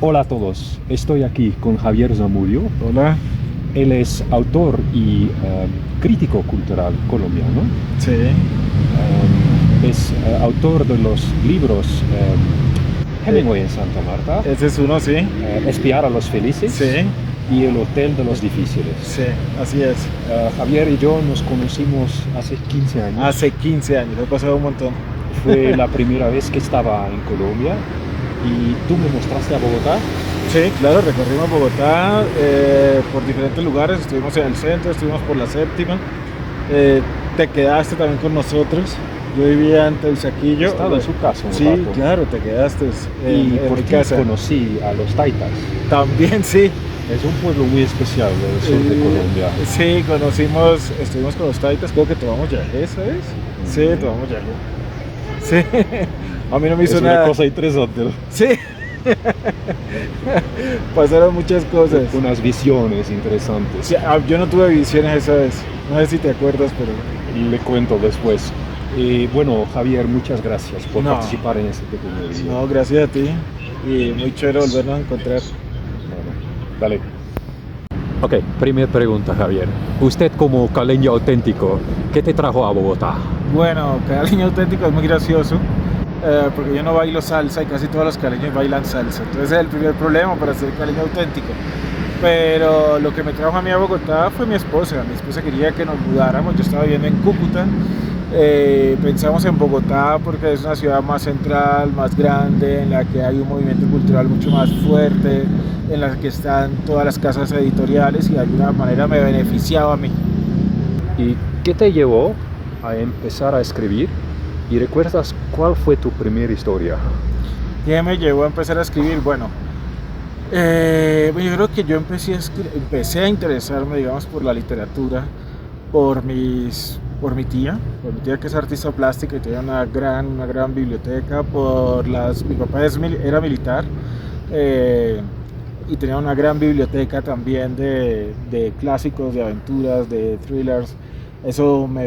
Hola a todos, estoy aquí con Javier Zamudio. Hola. Él es autor y crítico cultural colombiano. Sí. Es autor de los libros Hemingway en Santa Marta, Ese es uno, sí. Espiar a los felices Sí. y El Hotel de los Difíciles. Sí, así es. Javier y yo nos conocimos hace 15 años. Hace 15 años, ha pasado un montón. Fue la primera vez que estaba en Colombia y tú me mostraste a Bogotá. Sí, claro, recorrimos Bogotá por diferentes lugares, estuvimos en el centro, estuvimos por la séptima, te quedaste también con nosotros, yo vivía en Teusaquillo. Estaba en su casa un Sí, rato. claro, te quedaste Y en por mi ti casa. conocí a los Taitas. También sí. Es un pueblo muy especial del sur de Colombia. Sí, estuvimos con los Taitas, creo que tomamos yagé, ¿sabes? Sí, tomamos yagé. Sí, a mí no me hizo Es nada. una cosa interesante, ¿no? Sí. Pasaron muchas cosas. Unas visiones interesantes. Sí, yo no tuve visiones esa vez. No sé si te acuerdas, pero... Le cuento después. Bueno, Javier, muchas gracias por No. participar en este pequeño video. No, gracias a ti. Y muy chévere volvernos a encontrar. Bueno, dale. Ok, primera pregunta, Javier. Usted como caleño auténtico, ¿qué te trajo a Bogotá? Bueno, caleño auténtico es muy gracioso. Porque yo no bailo salsa y casi todos los caleños bailan salsa. Entonces ese es el primer problema para ser caleño auténtico. Pero lo que me trajo a mí a Bogotá fue mi esposa. Mi esposa quería que nos mudáramos. Yo estaba viviendo en Cúcuta. Pensamos en Bogotá porque es una ciudad más central, más grande, en la que hay un movimiento cultural mucho más fuerte, en la que están todas las casas editoriales y de alguna manera me beneficiaba a mí. ¿Y qué te llevó a empezar a escribir? ¿Y recuerdas cuál fue tu primera historia? ¿Qué me llevó a empezar a escribir? Bueno, yo creo que yo empecé a interesarme, digamos, por la literatura, por mi tía que es artista plástica y tiene una gran biblioteca, mi papá era militar y tenía una gran biblioteca también de clásicos, de aventuras, de thrillers. Eso me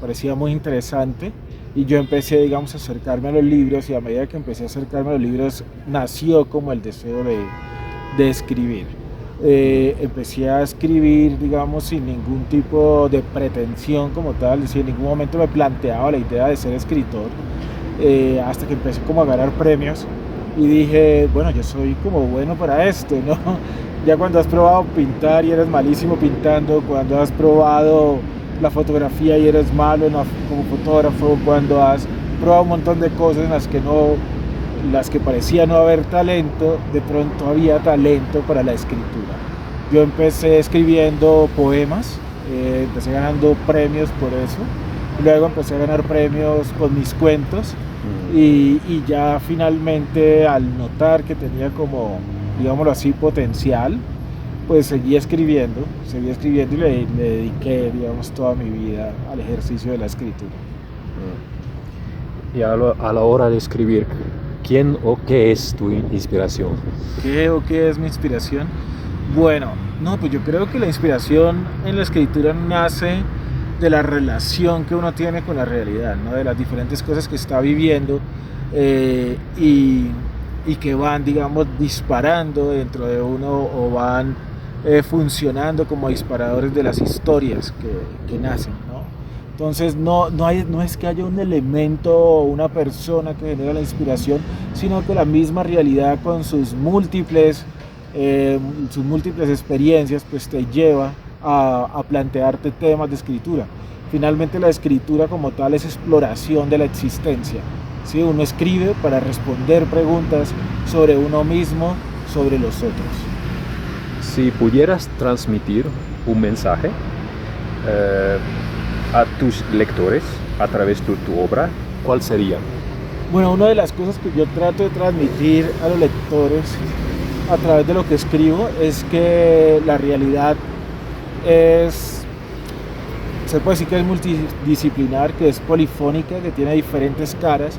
parecía muy interesante. Y yo empecé, digamos, a acercarme a los libros y a medida que empecé a acercarme a los libros nació como el deseo de escribir. Empecé a escribir, digamos, sin ningún tipo de pretensión como tal, es decir, en ningún momento me planteaba la idea de ser escritor, hasta que empecé como a ganar premios y dije, bueno, yo soy como bueno para esto, ¿no? Ya cuando has probado pintar y eres malísimo pintando, cuando has probado la fotografía y eres malo como fotógrafo, cuando has probado un montón de cosas en las que parecía no haber talento, de pronto había talento para la escritura. Yo empecé escribiendo poemas, empecé ganando premios por eso, luego empecé a ganar premios con mis cuentos y ya finalmente al notar que tenía como, digámoslo así, potencial, pues seguí escribiendo y le dediqué, digamos, toda mi vida al ejercicio de la escritura. Y a la hora de escribir, ¿quién o qué es tu inspiración? ¿Qué es mi inspiración? Bueno, no, pues yo creo que la inspiración en la escritura nace de la relación que uno tiene con la realidad, ¿no? De las diferentes cosas que está viviendo y que van, digamos, disparando dentro de uno o van funcionando como disparadores de las historias que nacen, ¿no? Entonces no es que haya un elemento o una persona que genera la inspiración, sino que la misma realidad con sus múltiples experiencias pues te lleva a plantearte temas de escritura. Finalmente la escritura como tal es exploración de la existencia, ¿sí? Uno escribe para responder preguntas sobre uno mismo, sobre los otros. Si pudieras transmitir un mensaje a tus lectores a través de tu obra, ¿cuál sería? Bueno, una de las cosas que yo trato de transmitir a los lectores a través de lo que escribo es que la realidad se puede decir que es multidisciplinar, que es polifónica, que tiene diferentes caras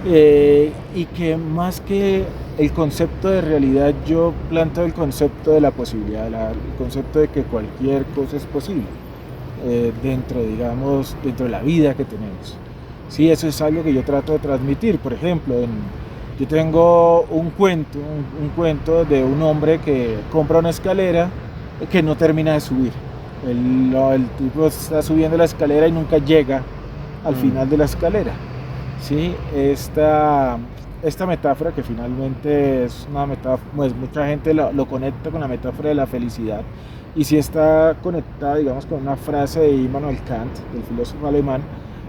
y que más que el concepto de realidad yo planteo el concepto de la posibilidad, el concepto de que cualquier cosa es posible dentro de la vida que tenemos. Sí, eso es algo que yo trato de transmitir. Por ejemplo, Yo tengo un cuento de un hombre que compra una escalera que no termina de subir. El tipo está subiendo la escalera y nunca llega al final de la escalera. ¿Sí? Esta metáfora, que finalmente es una metáfora, pues mucha gente lo conecta con la metáfora de la felicidad, y sí está conectada, digamos, con una frase de Immanuel Kant, del filósofo alemán,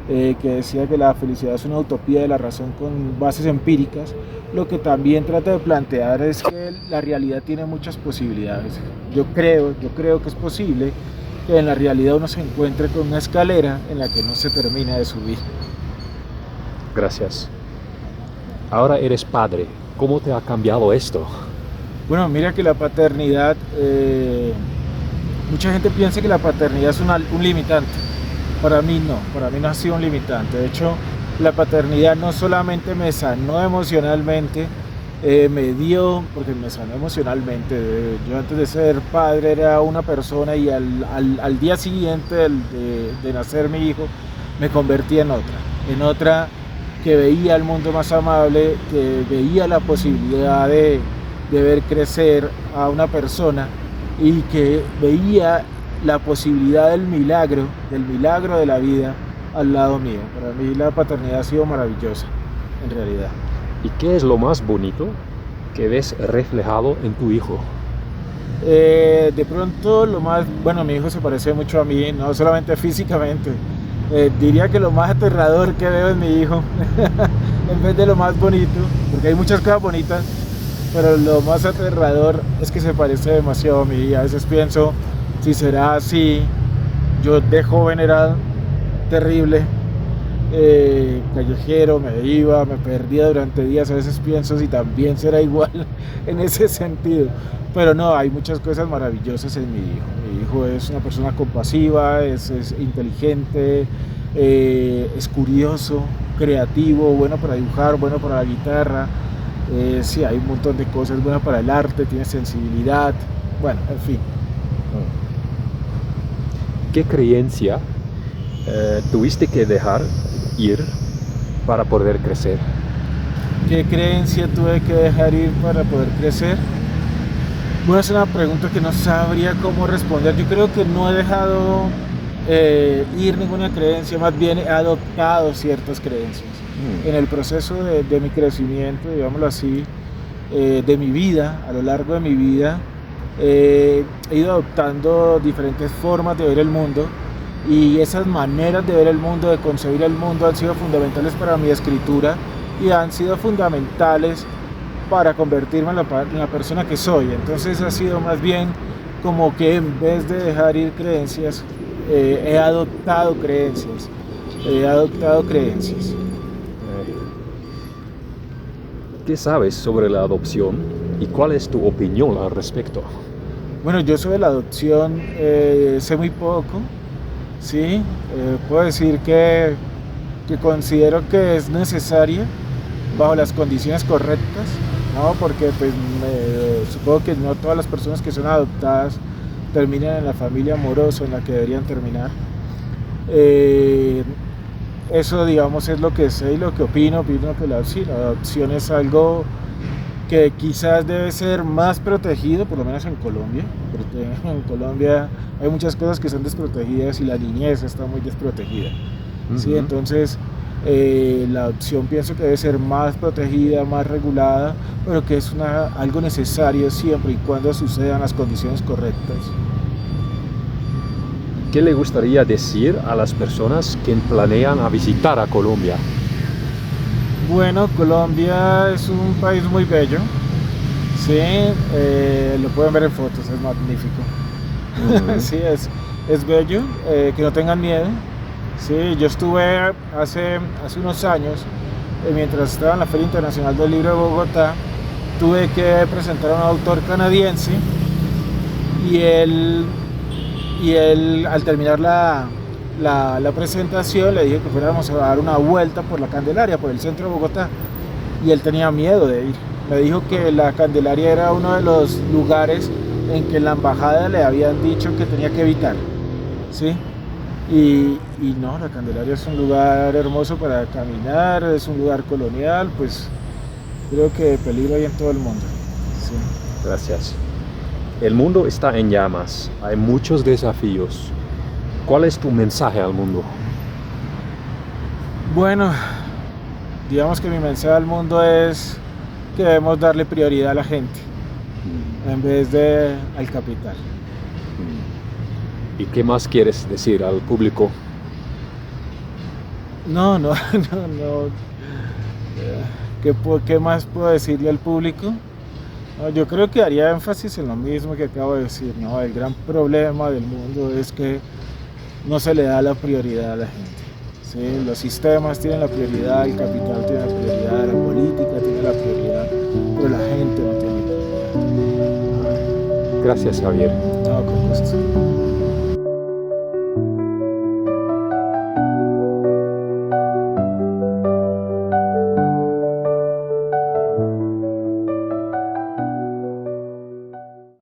que decía que la felicidad es una utopía de la razón con bases empíricas. Lo que también trata de plantear es que la realidad tiene muchas posibilidades. Yo creo que es posible que en la realidad uno se encuentre con una escalera en la que no se termina de subir. Gracias. Ahora eres padre. ¿Cómo te ha cambiado esto? Bueno, mira que la paternidad, mucha gente piensa que la paternidad es un limitante. Para mí no ha sido un limitante. De hecho, la paternidad no solamente me sanó emocionalmente, porque me sanó emocionalmente. Yo antes de ser padre era una persona, y al día siguiente de nacer mi hijo me convertí en otra que veía el mundo más amable, que veía la posibilidad de ver crecer a una persona, y que veía la posibilidad del milagro de la vida al lado mío. Para mí la paternidad ha sido maravillosa, en realidad. ¿Y qué es lo más bonito que ves reflejado en tu hijo? De pronto bueno, mi hijo se parece mucho a mí, no solamente físicamente. Diría que lo más aterrador que veo en mi hijo, en vez de lo más bonito, porque hay muchas cosas bonitas, pero lo más aterrador es que se parece demasiado a mí. A veces pienso, si será así, yo de joven era terrible, callejero, me perdía durante días. A veces pienso si también será igual en ese sentido, pero no, hay muchas cosas maravillosas en mi hijo. Mi hijo es una persona compasiva, es inteligente, es curioso, creativo, bueno para dibujar, bueno para la guitarra, sí, hay un montón de cosas, bueno para el arte, tiene sensibilidad, bueno, en fin. ¿Qué creencia tuviste que dejar ir para poder crecer? ¿Qué creencia tuve que dejar ir para poder crecer? Bueno, es una pregunta que no sabría cómo responder. Yo creo que no he dejado ir ninguna creencia, más bien he adoptado ciertas creencias. En el proceso de mi crecimiento, digámoslo así, de mi vida, a lo largo de mi vida, he ido adoptando diferentes formas de ver el mundo, y esas maneras de ver el mundo, de concebir el mundo, han sido fundamentales para mi escritura, y han sido fundamentales para convertirme en la persona que soy. Entonces ha sido más bien como que, en vez de dejar ir creencias, he adoptado creencias. ¿Qué sabes sobre la adopción y cuál es tu opinión al respecto? Bueno, yo sobre la adopción sé muy poco, ¿sí? Puedo decir que considero que es necesaria bajo las condiciones correctas, ¿no? Porque pues supongo que no todas las personas que son adoptadas terminan en la familia amorosa en la que deberían terminar. Eso, digamos, es lo que sé y lo que opino que la adopción es algo que quizás debe ser más protegido, por lo menos en Colombia, porque en Colombia hay muchas cosas que son desprotegidas y la niñez está muy desprotegida. ¿Sí? Entonces la adopción pienso que debe ser más protegida, más regulada, pero que es algo necesario siempre y cuando sucedan las condiciones correctas. ¿Qué le gustaría decir a las personas que planean a visitar a Colombia? Bueno, Colombia es un país muy bello, sí, lo pueden ver en fotos, es magnífico. Sí, es bello, que no tengan miedo. Sí, yo estuve hace unos años, mientras estaba en la Feria Internacional del Libro de Bogotá, tuve que presentar a un autor canadiense, y él al terminar la presentación le dije que fuéramos a dar una vuelta por la Candelaria, por el centro de Bogotá, y él tenía miedo de ir. Me dijo que la Candelaria era uno de los lugares en que la embajada le habían dicho que tenía que evitar, ¿sí? Y no, la Candelaria es un lugar hermoso para caminar, es un lugar colonial, pues Creo que peligro hay en todo el mundo. Sí. Gracias. El mundo está en llamas, hay muchos desafíos. ¿Cuál es tu mensaje al mundo? Bueno, digamos que mi mensaje al mundo es que debemos darle prioridad a la gente en vez de al capital. ¿Y qué más quieres decir al público? No. ¿Qué más puedo decirle al público? No, yo creo que haría énfasis en lo mismo que acabo de decir, ¿no? El gran problema del mundo es que no se le da la prioridad a la gente. ¿Sí? Los sistemas tienen la prioridad, el capital tiene la prioridad, la política tiene la prioridad, pero la gente no tiene prioridad. Gracias, Javier. No, con gusto.